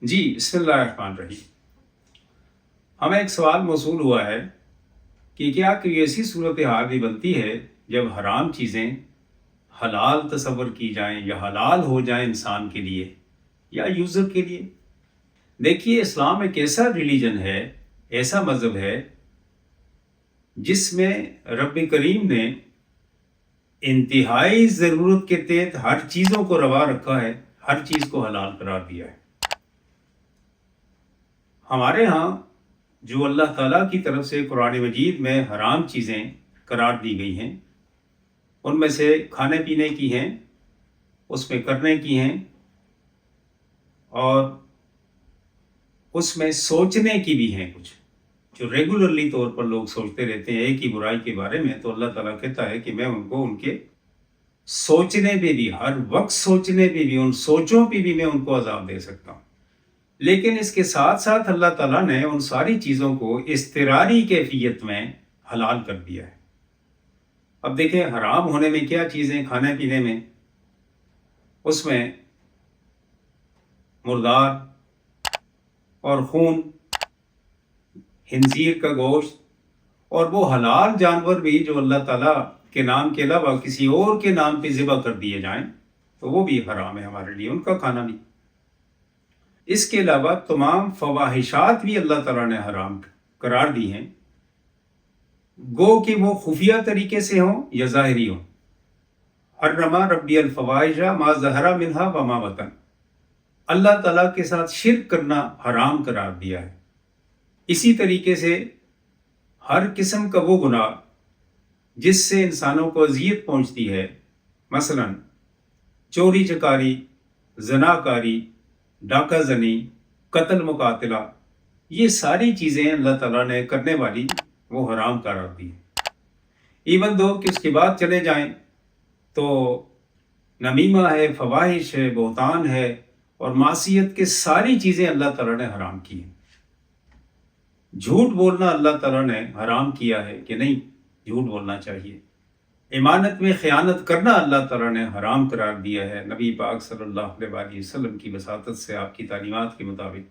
جی बिस्मिल्लाहिर्रहमानिर्रहीम। हमें एक सवाल मौसूल हुआ है कि क्या कोई ऐसी सूरत हाल भी बनती है जब हराम चीज़ें हलाल तस्वर की जाएं या हलाल हो जाएं इंसान के लिए या यूज़र के लिए। देखिए, इस्लाम एक ऐसा रिलीजन है, ऐसा मज़हब है जिसमें रब करीम ने इंतहाई ज़रूरत के तहत हर चीज़ों को रवा रखा है, हर चीज़ को हलाल करार दिया है। हमारे यहाँ जो अल्लाह ताला की तरफ से कुरान मजीद में हराम चीज़ें करार दी गई हैं, उनमें से खाने पीने की हैं, उसमें करने की हैं, और उसमें सोचने की भी हैं। कुछ जो रेगुलरली तौर पर लोग सोचते रहते हैं एक ही बुराई के बारे में, तो अल्लाह ताला कहता है कि मैं उनको उनके सोचने पे भी, हर वक्त सोचने पे भी, उन सोचों पे भी मैं उनको अजाब दे सकता हूँ। लेकिन इसके साथ साथ अल्लाह ताला ने उन सारी चीज़ों को इस्तिरारी कैफियत में हलाल कर दिया है। अब देखें, हराम होने में क्या चीज़ें, खाने पीने में, उसमें मुर्दार और खून, हिंजीर का गोश्त, और वो हलाल जानवर भी जो अल्लाह ताला के नाम के अलावा किसी और के नाम पे ज़िबा कर दिए जाएं, तो वो भी हराम है हमारे लिए, उनका खाना भी। इसके अलावा तमाम फवाहिशात भी अल्लाह ताला ने हराम करार दी हैं, गो कि वो खुफिया तरीके से हों या ज़ाहिरी हों। हर्रमा रब्बी अल फवाहिशा मा ज़हरा मिन्हा व मा बतन, अल्लाह ताला के साथ शिर्क करना हराम करार दिया है। इसी तरीके से हर किस्म का वो गुनाह जिससे इंसानों को अजियत पहुंचती है, मसलन चोरी चकारी, जनाकारी, डाका जनी, कत्ल मुकातिला, ये सारी चीज़ें अल्लाह ताला ने करने वाली वो हराम करार दी है। इवन दो कि उसके बाद चले जाएं तो नमीमा है, फवाहिश है, बोहतान है और मासियत के सारी चीज़ें अल्लाह ताला ने हराम की हैं। झूठ बोलना अल्लाह ताला ने हराम किया है कि नहीं, झूठ बोलना चाहिए। इमानत में ख़यानत करना अल्लाह ताला ने हराम करार दिया है, नबी पाक सल्लल्लाहु अलैहि वसल्लम की वसातत से, आपकी तालीमात के मुताबिक।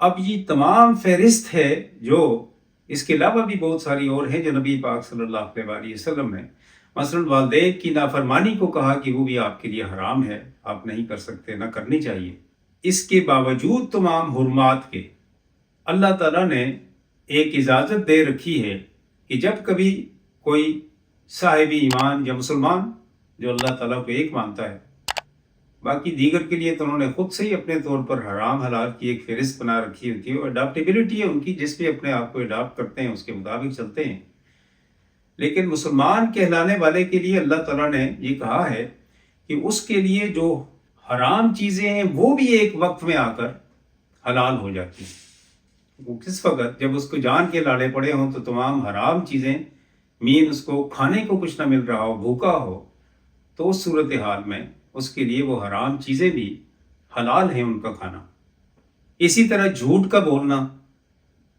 अब ये तमाम फहरिस्त है, जो इसके अलावा भी बहुत सारी और हैं जो नबी पाक सल्लल्लाहु अलैहि वसल्लम ने मसलन वालिदैन की नाफरमानी को कहा कि वो भी आपके लिए हराम है, आप नहीं कर सकते, ना करनी चाहिए। इसके बावजूद तमाम हुर्मात के अल्लाह ताला ने एक इजाज़त दे रखी है कि जब कभी कोई साहिब ईमान या मुसलमान जो अल्लाह ताला को एक मानता है, बाकी दीगर के लिए तो उन्होंने खुद से ही अपने तौर पर हराम हलाल की एक फहरिस्त बना रखी होती है, और अडाप्टेबिलिटी है उनकी, जिस पे अपने आप को अडाप्ट करते हैं उसके मुताबिक चलते हैं। लेकिन मुसलमान कहलाने वाले के लिए अल्लाह ताला ने ये कहा है कि उसके लिए जो हराम चीज़ें हैं वो भी एक वक्त में आकर हलाल हो जाती हैं। वो किस वक्त, जब उसको जान के लाड़े पड़े हों, तो तमाम हराम चीज़ें, मीन उसको खाने को कुछ ना मिल रहा हो, भूखा हो, तो उस सूरत हाल में उसके लिए वो हराम चीज़ें भी हलाल हैं उनका खाना। इसी तरह झूठ का बोलना,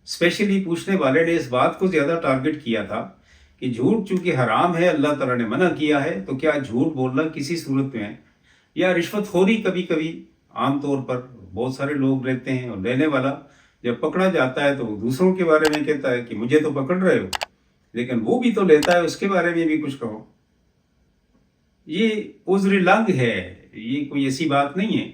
स्पेशली पूछने वाले ने इस बात को ज़्यादा टारगेट किया था कि झूठ चूँकि हराम है, अल्लाह ताला ने मना किया है, तो क्या झूठ बोलना किसी सूरत में, या रिश्वतखोरी कभी कभी आम तौर पर बहुत सारे लोग लेते हैं, और लेने वाला जब पकड़ा जाता है तो वो दूसरों के बारे में कहता है कि मुझे तो पकड़ रहे हो, लेकिन वो भी तो लेता है, उसके बारे में भी कुछ कहो। ये उज़्र लंग है, ये कोई ऐसी बात नहीं है।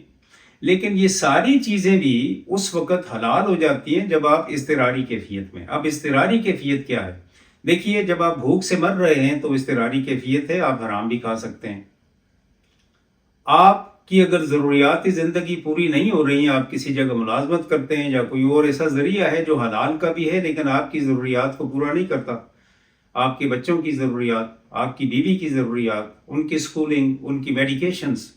लेकिन ये सारी चीज़ें भी उस वक़्त हलाल हो जाती हैं जब आप इज़्तिरारी कैफियत में। अब इज़्तिरारी कैफियत क्या है? देखिए, जब आप भूख से मर रहे हैं तो इज़्तिरारी कैफियत है, आप हराम भी खा सकते हैं। आपकी अगर ज़रूरियात ज़िंदगी पूरी नहीं हो रही हैं, आप किसी जगह मुलाजमत करते हैं या कोई और ऐसा ज़रिया है जो हलाल का भी है लेकिन आपकी ज़रूरियात को पूरा नहीं करता, आपके बच्चों की ज़रूरियात, आपकी बीवी की ज़रूरियात, उनकी स्कूलिंग, उनकी medications,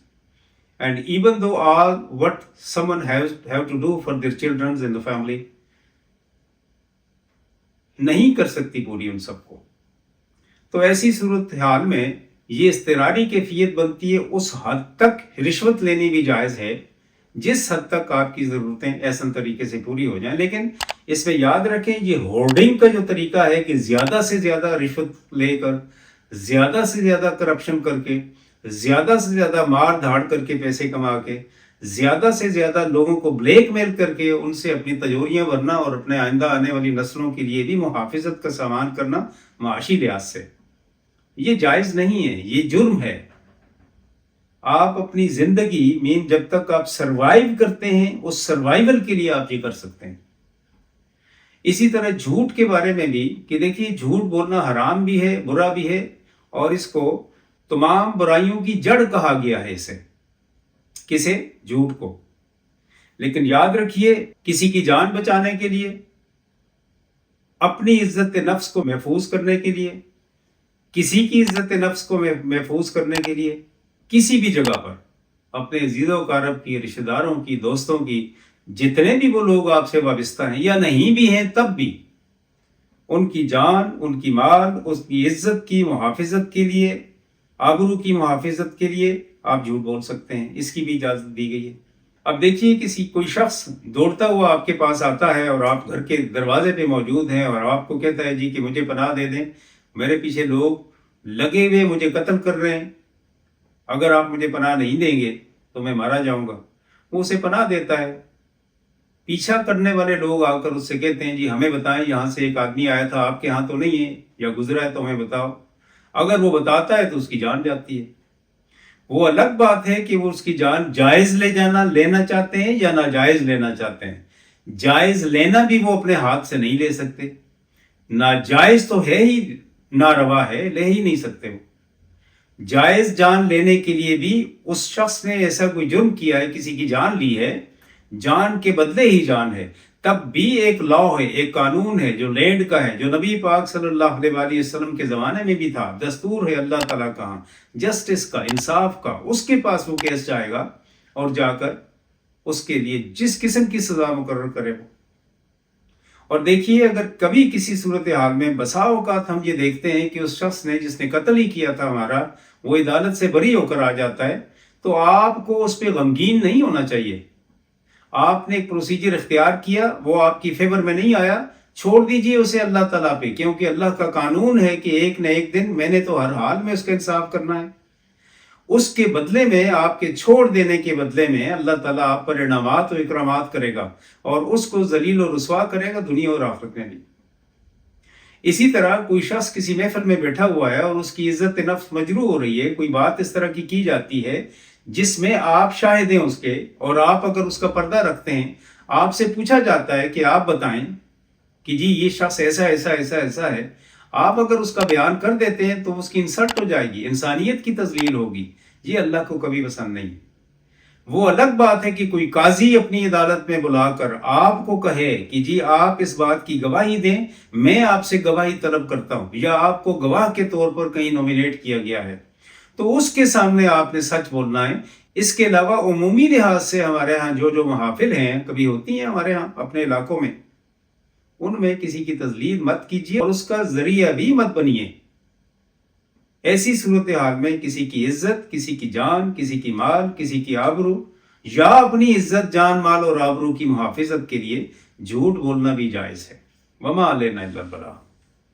and even though all what someone have to do for their children in the family, नहीं कर सकती पूरी उन सबको। तो ऐसी सूरत हाल में ये इज़्तिरारी कैफियत बनती है। उस हद तक रिश्वत लेनी भी जायज़ है जिस हद तक आपकी ज़रूरतें ऐसा तरीके से पूरी हो जाएं। लेकिन इसमें याद रखें, ये होर्डिंग का जो तरीका है कि ज़्यादा से ज़्यादा रिश्वत लेकर, ज़्यादा से ज़्यादा करप्शन करके, ज़्यादा से ज़्यादा मार धाड़ करके पैसे कमा के زیادہ سے زیادہ لوگوں کو بلیک میل کر کے ان سے اپنی تجوریاں بھرنا اور اپنے آئندہ آنے والی نسلوں کے لیے بھی محافظت کا سامان کرنا معاشی لحاظ سے یہ جائز نہیں ہے، یہ جرم ہے۔ آپ اپنی زندگی میں جب تک آپ سروائیو کرتے ہیں اس سروائیول کے لیے آپ یہ کر سکتے ہیں۔ اسی طرح جھوٹ کے بارے میں بھی کہ دیکھیے جھوٹ بولنا حرام بھی ہے، برا بھی ہے، اور اس کو تمام برائیوں کی جڑ کہا گیا ہے اسے، کسے؟ جھوٹ کو۔ لیکن یاد رکھیے کسی کی جان بچانے کے لیے، اپنی عزت نفس کو محفوظ کرنے کے لیے، کسی کی عزت نفس کو محفوظ کرنے کے لیے کسی بھی جگہ پر اپنے عزیز و اقارب کی، رشتہ داروں کی، دوستوں کی، جتنے بھی وہ لوگ آپ سے وابستہ ہیں یا نہیں بھی ہیں تب بھی ان کی جان، ان کی مال، اس کی عزت کی محافظت کے لیے، آبرو کی محافظت کے لیے آپ جھوٹ بول سکتے ہیں، اس کی بھی اجازت دی گئی ہے۔ اب دیکھیے کوئی شخص دوڑتا ہوا آپ کے پاس آتا ہے اور آپ گھر کے دروازے پہ موجود ہیں اور آپ کو کہتا ہے جی کہ مجھے پناہ دے دیں، میرے پیچھے لوگ لگے ہوئے مجھے قتل کر رہے ہیں، اگر آپ مجھے پناہ نہیں دیں گے تو میں مارا جاؤں گا۔ وہ اسے پناہ دیتا ہے، پیچھا کرنے والے لوگ آ کر اس سے کہتے ہیں جی ہمیں بتائیں یہاں سے ایک آدمی آیا تھا آپ کے ہاں تو نہیں ہے یا گزرا ہے تو ہمیں بتاؤ۔ اگر وہ بتاتا ہے تو اس کی جان جاتی ہے۔ وہ الگ بات ہے کہ وہ اس کی جان جائز لینا چاہتے ہیں یا ناجائز لینا چاہتے ہیں۔ جائز لینا بھی وہ اپنے ہاتھ سے نہیں لے سکتے، ناجائز تو ہے ہی، ناروا ہے، لے ہی نہیں سکتے۔ وہ جائز جان لینے کے لیے بھی اس شخص نے ایسا کوئی جرم کیا ہے، کسی کی جان لی ہے، جان کے بدلے ہی جان ہے، تب بھی ایک لا ہے، ایک قانون ہے جو لینڈ کا ہے، جو نبی پاک صلی اللہ علیہ وآلہ وسلم کے زمانے میں بھی تھا، دستور ہے اللہ تعالیٰ کا، جسٹس کا، انصاف کا، اس کے پاس وہ کیس جائے گا اور جا کر اس کے لیے جس قسم کی سزا مقرر کرے وہ۔ اور دیکھیے اگر کبھی کسی صورتحال میں بسا اوقات ہم یہ دیکھتے ہیں کہ اس شخص نے جس نے قتل ہی کیا تھا ہمارا وہ عدالت سے بری ہو کر آ جاتا ہے تو آپ کو اس پہ غمگین نہیں ہونا چاہیے۔ آپ نے ایک پروسیجر اختیار کیا، وہ آپ کی فیور میں نہیں آیا، چھوڑ دیجئے اسے اللہ تعالیٰ پہ، کیونکہ اللہ کا قانون ہے کہ ایک نہ ایک دن میں نے تو ہر حال میں اس کا انصاف کرنا ہے۔ اس کے بدلے میں، آپ کے چھوڑ دینے کے بدلے میں اللہ تعالیٰ آپ پر انعامات و اکرامات کرے گا اور اس کو ذلیل و رسوا کرے گا دنیا اور آخرت میں بھی۔ اسی طرح کوئی شخص کسی محفل میں بیٹھا ہوا ہے اور اس کی عزت نفس مجروح ہو رہی ہے، کوئی بات اس طرح کی جاتی ہے جس میں آپ شاہد ہیں اس کے، اور آپ اگر اس کا پردہ رکھتے ہیں، آپ سے پوچھا جاتا ہے کہ آپ بتائیں کہ جی یہ شخص ایسا ایسا ایسا ایسا ہے، آپ اگر اس کا بیان کر دیتے ہیں تو اس کی انسلٹ ہو جائے گی، انسانیت کی تذلیل ہوگی، یہ اللہ کو کبھی پسند نہیں۔ وہ الگ بات ہے کہ کوئی قاضی اپنی عدالت میں بلا کر آپ کو کہے کہ جی آپ اس بات کی گواہی دیں، میں آپ سے گواہی طلب کرتا ہوں، یا آپ کو گواہ کے طور پر کہیں نومینیٹ کیا گیا ہے، تو اس کے سامنے آپ نے سچ بولنا ہے۔ اس کے علاوہ عمومی لحاظ سے ہمارے ہاں جو محافل ہیں کبھی ہوتی ہیں ہمارے ہاں اپنے علاقوں میں، ان میں کسی کی تذلیل مت کیجیے اور اس کا ذریعہ بھی مت بنیے۔ ایسی صورتحال میں کسی کی عزت، کسی کی جان، کسی کی مال، کسی کی آبرو یا اپنی عزت، جان، مال اور آبرو کی محافظت کے لیے جھوٹ بولنا بھی جائز ہے۔ وما علینا الا البلاغ۔